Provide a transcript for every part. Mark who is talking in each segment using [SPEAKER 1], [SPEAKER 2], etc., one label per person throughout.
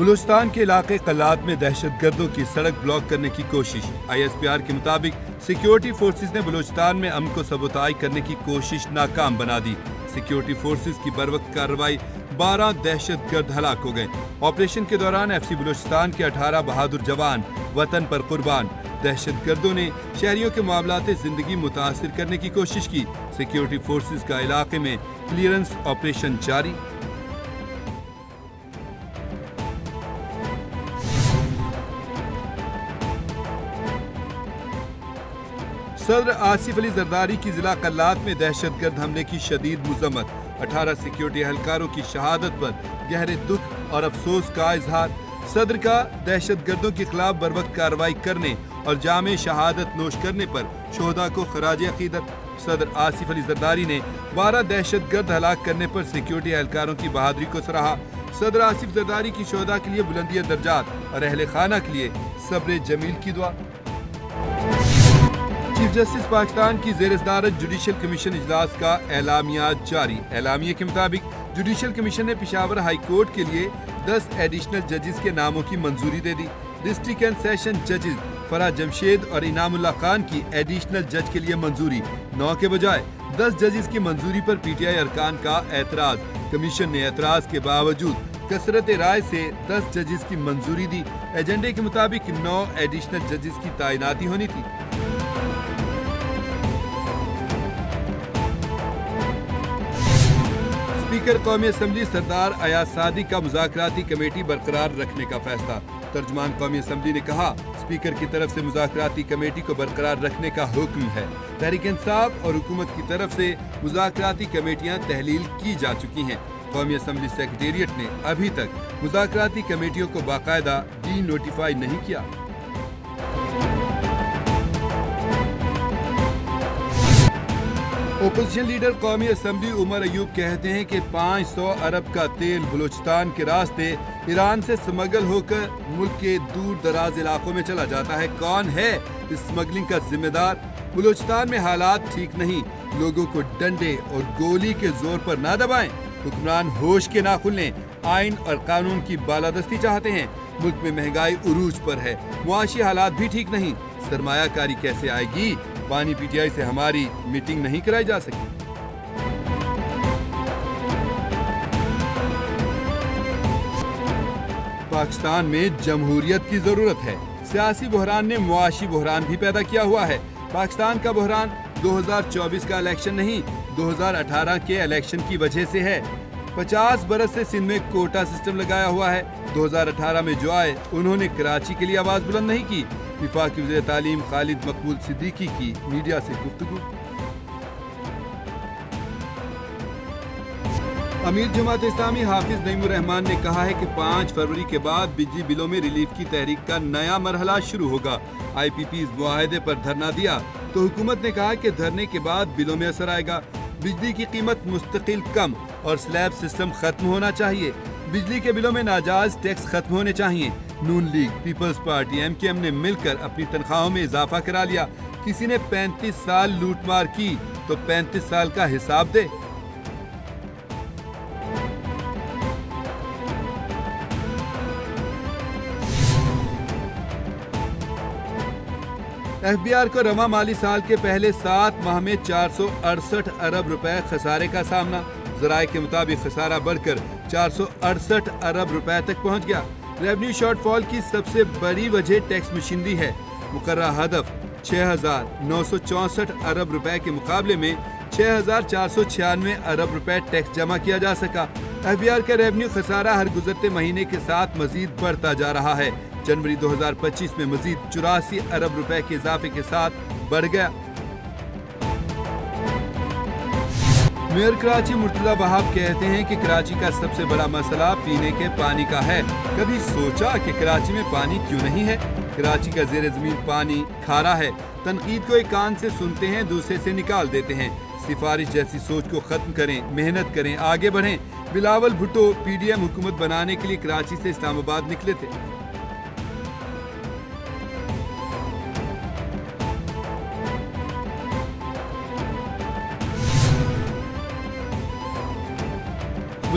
[SPEAKER 1] बलूचिस्तान के इलाके कलात में दहशत गर्दों की सड़क ब्लॉक करने की कोशिश। ISPR के मुताबिक सिक्योरिटी फोर्सेस ने बलूचिस्तान में अमन को सबूताई करने की कोशिश नाकाम बना दी। सिक्योरिटी फोर्सेस की बरवक्त कार्रवाई 12 दहशत गर्द हलाक हो गए। ऑपरेशन के दौरान FC बलूचिस्तान के 18 बहादुर जवान वतन पर कुर्बान। दहशत गर्दों ने शहरियों के मामलाते जिंदगी मुतासिर करने की कोशिश की। सिक्योरिटी फोर्सेस का इलाके में क्लियरेंस ऑपरेशन जारी। सदर आसिफ अली जरदारी की जिला कल्लात में दहशतगर्द हमले की शदीद मुज़म्मत। 18 सिक्योरिटी एहलकारों की शहादत पर गहरे दुख और अफसोस का इजहार। सदर का दहशतगर्दों के खिलाफ बरवक्त कार्रवाई करने और जामे शहादत नोश करने पर शोहदा को खराज अकीदत। सदर आसिफ अली जरदारी ने 12 दहशतगर्द हलाक करने पर सिक्योरिटी एहलकारों की बहादुरी को सराहा। सदर आसिफ जरदारी की शोहदा के लिए बुलंदी दर्जात और अहले खाना के लिए सब्र जमील की दुआ। चीफ जस्टिस पाकिस्तान की ज़ेर सदारत जुडिशल कमीशन इजलास का एलामिया जारी। एलामिया के मुताबिक जुडिशल कमीशन ने पेशावर हाई कोर्ट के लिए 10 एडिशनल जजेस के नामों की मंजूरी दे दी। डिस्ट्रिक्ट एंड सेशन जजेस फराह जमशेद और इनामुल्लाह खान की एडिशनल जज के लिए मंजूरी। 9 के बजाय 10 जजेस की मंजूरी पर PTI अरकान का एतराज। कमीशन ने एतराज के बावजूद कसरत राय से 10 जजेस की मंजूरी दी। एजेंडे के मुताबिक 9 एडिशनल जजेस की तैनाती होनी थी। स्पीकर कौमी असम्बली सरदार अयाज सादी का मुज़ाकराती कमेटी बरकरार रखने का फैसला। तर्जुमान कौमी असम्बली ने कहा, स्पीकर की तरफ से मुज़ाकराती कमेटी को बरकरार रखने का हुक्म है। तहरीक इंसाफ और हुकूमत की तरफ से मुज़ाकराती कमेटियां तहलील की जा चुकी हैं। कौमी असम्बली सेक्रेटेरिएट ने अभी तक मुज़ाकराती कमेटियों को बाकायदा डी नोटिफाई नहीं किया। ओपोजिशन लीडर कौमी असम्बली उमर अयूब कहते हैं कि 500 अरब का तेल बलूचिस्तान के रास्ते ईरान से स्मगल होकर मुल्क के दूर दराज इलाकों में चला जाता है। कौन है इस स्मगलिंग का जिम्मेदार? बलूचिस्तान में हालात ठीक नहीं, लोगों को डंडे और गोली के जोर पर ना दबाएं। हुक्मरान होश के नाखुन लें, आइन और कानून की बालादस्ती चाहते हैं। मुल्क में महंगाई उरूज पर है, मुआशी हालात भी ठीक नहीं, सरमायाकारी कैसे आएगी? पानी PTI से हमारी मीटिंग नहीं कराई जा सकी। पाकिस्तान में जमहूरियत की जरूरत है। सियासी बहरान ने मुआशी बहरान भी पैदा किया हुआ है। पाकिस्तान का बहरान 2024 का इलेक्शन नहीं, 2018 के इलेक्शन की वजह से है। 50 बरस से सिंध में कोटा सिस्टम लगाया हुआ है। 2018 में जो आए उन्होंने कराची के लिए आवाज बुलंद नहीं की। विफाकी वज़ीर तालीम खालिद मकबूल सिद्दीकी की मीडिया से गुफ्तगू। अमीर जमात इस्लामी हाफिज नईमुर रहमान ने कहा है कि 5 फरवरी के बाद बिजली बिलों में रिलीफ की तहरीक का नया मरहला शुरू होगा। IPPs मुआहदे पर धरना दिया तो हुकूमत ने कहा कि धरने के बाद बिलों में असर आएगा। बिजली की कीमत मुस्तकिल कम और स्लैब सिस्टम खत्म होना चाहिए। बिजली के बिलों में नाजायज टैक्स खत्म होने चाहिए। नून लीग, पीपल्स पार्टी, MKM ने मिलकर अपनी तनख्वाहों में इजाफा करा लिया। किसी ने 35 साल लूटमार की तो 35 साल का हिसाब दे। FBR को रवा माली साल के पहले 7 माह में 468 अरब रुपए खसारे का सामना। ज़राए के मुताबिक खसारा बढ़कर 468 अरब रुपए तक पहुंच गया। रेवेन्यू शॉर्टफॉल की सबसे बड़ी वजह टैक्स मशीनरी है। मुकर्रर हदफ 6,964 अरब रुपए के मुकाबले में 6,496 अरब रुपए टैक्स जमा किया जा सका। FBR का रेवेन्यू खसारा हर गुजरते महीने के साथ मजीद बढ़ता जा रहा है। जनवरी 2025 में मजीद 84 अरब रुपए के इजाफे के साथ बढ़ गया। मेयर कराची मुर्तजा वहाब कहते हैं कि कराची का सबसे बड़ा मसला पीने के पानी का है। कभी सोचा कि कराची में पानी क्यों नहीं है? कराची का ज़ेर ज़मीन पानी खारा है। तनकीद को एक कान से सुनते हैं, दूसरे से निकाल देते हैं। सिफारिश जैसी सोच को खत्म करें, मेहनत करें, आगे बढ़ें। बिलावल भुट्टो PDM हुकूमत बनाने के लिए कराची से इस्लामाबाद निकले थे।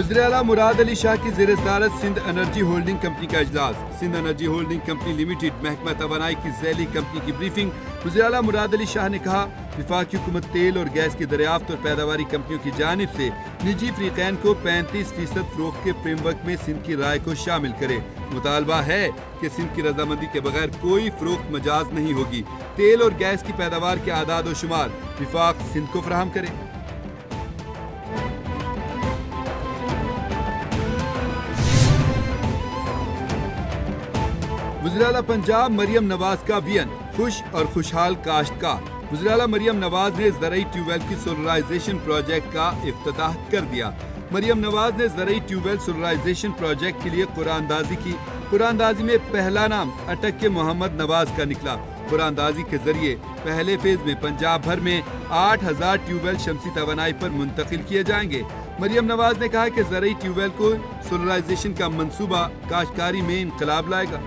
[SPEAKER 1] वज़ीर-ए-आला मुराद अली शाह की ज़ेर सदारत सिंध एनर्जी होल्डिंग कंपनी का इजलास। Sindh energy holding company limited महकमा तवानाई की ज़ैली कंपनी की ब्रीफिंग। वज़ीर-ए-आला मुराद अली शाह ने कहा, वफाकी हुकूमत तेल और गैस की दरियाफ्त और पैदावारी कंपनियों की जानिब से निजी फरीकैन को 35% फ़रोख्त के फ्रेमवर्क में सिंध की राय को शामिल करे। मुतालबा है कि सिंध की रजामंदी के बगैर कोई फ़रोख्त मजाज नहीं होगी। तेल और गैस की पैदावार के आदाद और शुमार विफाक सिंध को फराहम करे। वज़ीर-ए-आला पंजाब मरियम नवाज का वीएन, खुश और खुशहाल काश्तकार। वज़ीर-ए-आला मरियम नवाज ने ज़रई ट्यूबवेल की सोलराइजेशन प्रोजेक्ट का इफ्तिताह कर दिया। मरियम नवाज ने ज़रई ट्यूबवेल सोलराइजेशन प्रोजेक्ट के लिए कुरानदाजी की। कुरानदाजी में पहला नाम अटक के मोहम्मद नवाज का निकला। कुरानदाजी के जरिए पहले फेज में पंजाब भर में 8000 ट्यूबवेल शमसी तवानाई पर मुंतकिल किए जाएंगे। मरियम नवाज ने कहा कि ज़रई ट्यूबवेल को सोलराइजेशन का मंसूबा काश्तकारी में इनकलाब लाएगा।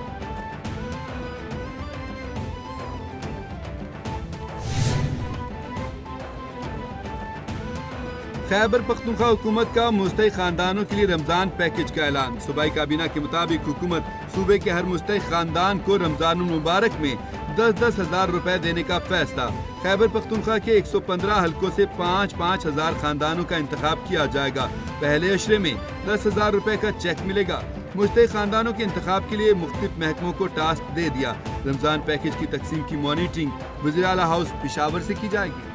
[SPEAKER 1] खैबर पख्तूनख्वा हुकूमत का मुस्तहिक खानदानों के लिए रमजान पैकेज का ऐलान। सूबाई काबीना के मुताबिक हुकूमत सूबे के हर मुस्तहिक खानदान को रमजान मुबारक में 10-10 हजार रुपए देने का फैसला। खैबर पख्तूनख्वा के 115 हलकों से 5-5 हजार खानदानों का इंतखाब किया जाएगा। पहले अशरे में 10,000 रुपए का चेक मिलेगा। मुस्तहिक खानदानों के इंतखाब के लिए मुख्तलिफ महकमों को टास्क दे दिया। रमजान पैकेज की तकसीम की मॉनिटरिंग वज़ीर-ए-आला हाउस पेशावर से की जाएगी।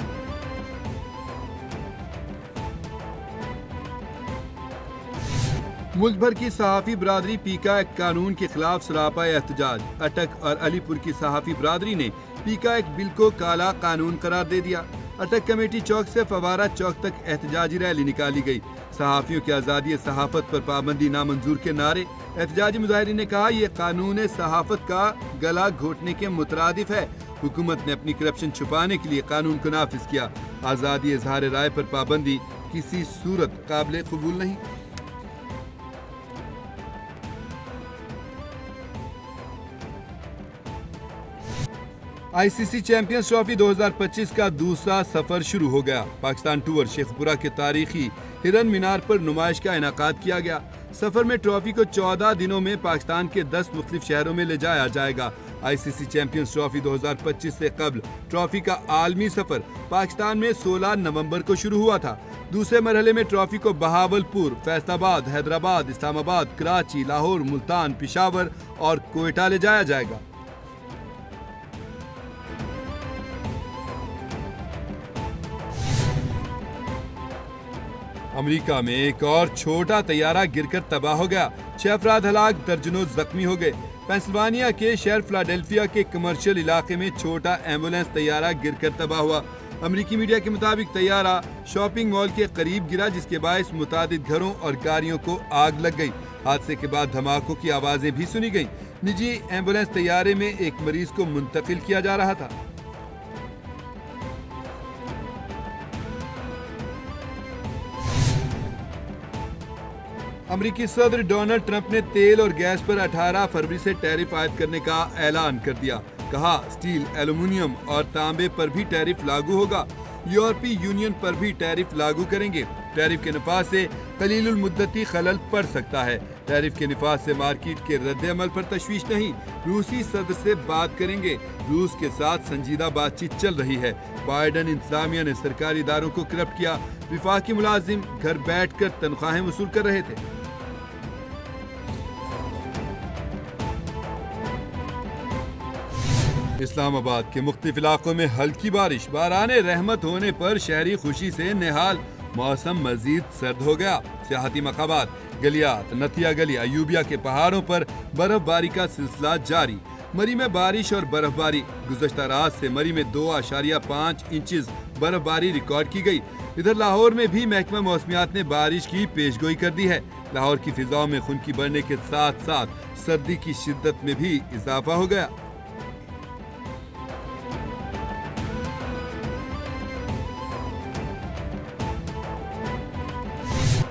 [SPEAKER 1] मुल्क भर की सहाफ़ी बरादरी पीका एक्ट कानून के खिलाफ सरापा एहतजाज। अटक और अलीपुर की सहाफ़ी बरादरी ने पीका एक्ट बिल को काला कानून करार दे दिया। अटक कमेटी चौक से फवारा चौक तक एहतजाजी रैली निकाली गई। सहाफ़ियों की आज़ादी सहाफ़त पर पाबंदी नामंजूर के नारे। एहतजाजी मुजाहिरीन ने कहा, यह कानून सहाफ़त का गला घोटने के मुतरादिफ है। हुकूमत ने अपनी करप्शन छुपाने के लिए कानून को नाफिज किया। आज़ादी इज़हार राय पर पाबंदी किसी सूरत काबिल कबूल नहीं। आईसीसी चैंपियंस ट्रॉफी 2025 का दूसरा सफर शुरू हो गया। पाकिस्तान टूर शेखपुरा के तारीखी हिरन मीनार पर नुमाइश का इनाकाद किया गया। सफर में ट्रॉफी को 14 दिनों में पाकिस्तान के 10 मुख्तलिफ शहरों में ले जाया जाएगा। आईसीसी चैंपियंस ट्रॉफी 2025 से कबल ट्रॉफी का आलमी सफर पाकिस्तान में 16 नवंबर को शुरू हुआ था। दूसरे मरहले में ट्रॉफी को बहावलपुर, फैसलाबाद, हैदराबाद, इस्लामाबाद, कराची, लाहौर, मुल्तान, पेशावर और कोयटा ले जाया जाएगा। अमेरिका में एक और छोटा तैयारा गिरकर तबाह हो गया। 6 अफराद हलाक, दर्जनों जख्मी हो गए। पेंसिल्वानिया के शहर फिलाडेल्फिया के कमर्शियल इलाके में छोटा एम्बुलेंस तैयारा गिरकर तबाह हुआ। अमेरिकी मीडिया के मुताबिक तैयारा शॉपिंग मॉल के करीब गिरा, जिसके बायस मुतादिद घरों और गाड़ियों को आग लग गई। हादसे के बाद धमाकों की आवाजें भी सुनी गईं। निजी एम्बुलेंस तैयारे में एक मरीज को मुंतकिल किया जा रहा था। अमेरिकी सदर डोनाल्ड ट्रंप ने तेल और गैस पर 18 फरवरी से टैरिफ आयद करने का ऐलान कर दिया। कहा, स्टील, एल्युमिनियम और तांबे पर भी टैरिफ लागू होगा। यूरोपीय यूनियन पर भी टैरिफ लागू करेंगे। टैरिफ के नफाज से कलीलुल मुद्दती खलल पड़ सकता है। टैरिफ के नफाज से मार्केट के रद्द-ए-अमल पर तशवीश नहीं। रूसी सदर से बात करेंगे। रूस के साथ संजीदा बातचीत चल रही है। बाइडन इंतजामिया ने सरकारी इदारों को करप्ट किया। विफाकी मुलाजिम घर बैठकर तनख्वाहें वसूल कर रहे थे। इस्लामाबाद के मुख्तलिफ इलाकों में हल्की बारिश, बाराने रहमत होने पर शहरी खुशी से निहाल। मौसम मजीद सर्द हो गया। सियाहती मकामात गलियात, नथिया गली, अयूबिया के पहाड़ों पर बर्फबारी का सिलसिला जारी। मरी में बारिश और बर्फबारी। गुज़श्ता रात से मरी में 2.5 इंचेस बर्फबारी रिकॉर्ड की गई। इधर लाहौर में भी महकमा मौसमियात ने बारिश की पेशगोई कर दी है। लाहौर की फिजाओं में खुनकी बढ़ने के साथ साथ सर्दी की शिद्दत में भी इजाफा हो गया।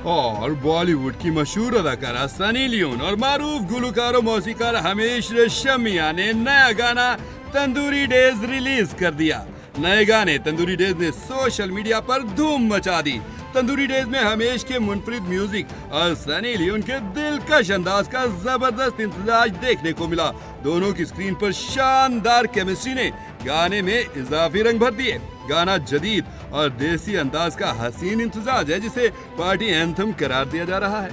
[SPEAKER 1] और बॉलीवुड की मशहूर अदाकारा सनी लियोन और मारूफ गुलकार और मौसीकार हमीश रेशमिया ने नया गाना तंदूरी डेज रिलीज कर दिया। नए गाने तंदूरी डेज ने सोशल मीडिया पर धूम मचा दी। तंदूरी डेज में हमेश के मुनफरिद म्यूजिक और सनी लियोन के दिलकश अंदाज का जबरदस्त इम्तिजाज देखने को मिला। दोनों की स्क्रीन पर शानदार केमिस्ट्री ने गाने में इजाफी रंग भर दिए। गाना जदीद और देसी अंदाज का हसीन इम्तिजाज है जिसे पार्टी एंथम करार दिया जा रहा है।